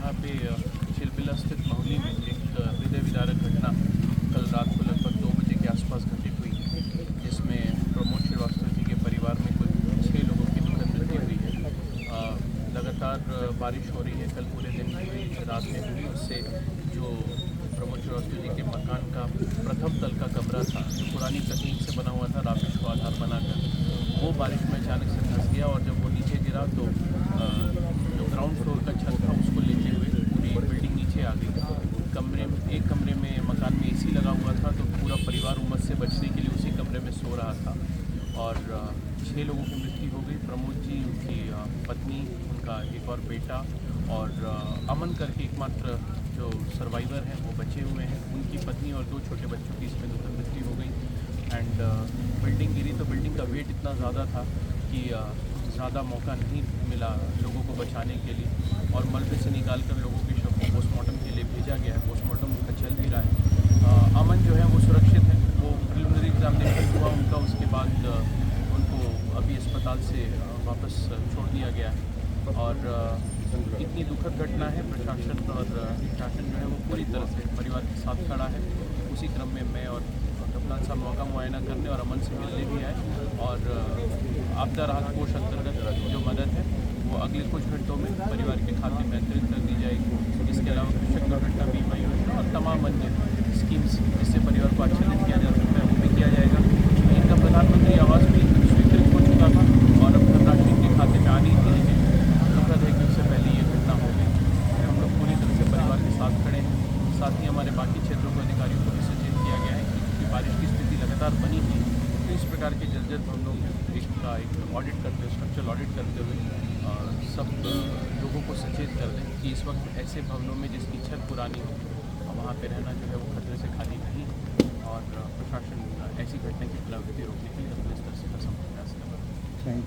यहाँ पे चिलबिला स्थित माहौली में एक हृदय विदारक घटना कल रात को लगभग 2 बजे के आसपास घटित हुई, जिसमें प्रमोद श्रीवास्तव जी के परिवार में कुल 6 लोगों की दुखद मृत्यु हुई है। लगातार बारिश हो रही है, कल पूरे दिन हुई, रात में हुई। उससे जो प्रमोद श्रीवास्तव जी के मकान का प्रथम तल का कमरा था, जो पुरानी तकनीक से बना हुआ था राबिश को आधार बनाकर, वो बारिश में अचानक से धंस गया और जब वो नीचे गिरा तो जो ग्राउंड फ्लोर का छत था उसको लेते हुए पूरी बिल्डिंग नीचे आ गई। एक कमरे में मकान में एसी लगा हुआ था, तो पूरा परिवार उमस से बचने के लिए उसी कमरे में सो रहा था और 6 लोगों की मृत्यु हो गई। प्रमोद जी, उनकी पत्नी, उनका एक और बेटा और अमन करके एकमात्र जो सर्वाइवर हैं वो बचे हुए हैं। उनकी पत्नी और 2 छोटे बच्चों की इसमें दुखद मृत्यु हो गई। एंड बिल्डिंग गिरी तो बिल्डिंग का वेट इतना ज़्यादा था कि ज़्यादा मौका नहीं मिला लोगों को बचाने के लिए और मलबे से निकाल कर लोगों के शव को पोस्टमार्टम के लिए भेजा गया है। पोस्टमार्टम उनका चल भी रहा है। अमन जो है वो सुरक्षित है, वो प्रिलिमिनरी एग्जामिनेशन हुआ उनका, उसके बाद उनको अभी अस्पताल से वापस छोड़ दिया गया है। और इतनी दुखद घटना है, प्रशासन जो है वो पूरी तरह से परिवार के साथ खड़ा है। उसी क्रम में मैं और कप्तान साहब मौका मुआयना करने और अमन से मिलने भी आए और आपदा राहत कोष अंतर्गत जो मदद है वो अगले कुछ घंटों में परिवार के खाते में अंतरित कर दी जाएगी। इसके अलावा कृषक दुर्घटना बीमा योजना और तमाम अन्य स्कीम्स जिससे परिवार को आच्छादित किया जा सकता है वो भी किया जाएगा। इनका प्रधानमंत्री आवास भी स्वीकृत हो चुका था और अब धनराशि इनके खाते में आनी थी, लेकिन दुखद है कि उससे पहले ये घटना हो गई। हम लोग पूरी तरह से परिवार के साथ खड़े हैं। साथ ही हमारे बाकी क्षेत्रों के अधिकारियों को भी सचेत किया गया है कि बारिश की स्थिति लगातार बनी हुई है, तो इस प्रकार के जर्जर भवनों का एक ऑडिट करते हुए, स्ट्रक्चरल ऑडिट करते हुए सब लोगों को सचेत कर दें कि इस वक्त ऐसे भवनों में जिसकी छत पुरानी हो वहाँ पे रहना जो है वो खतरे से खाली नहीं है और प्रशासन ऐसी घटना की पुनरावृत्ति रोकने के लिए अपने स्तर से हर संभव प्रयास कर रहा है।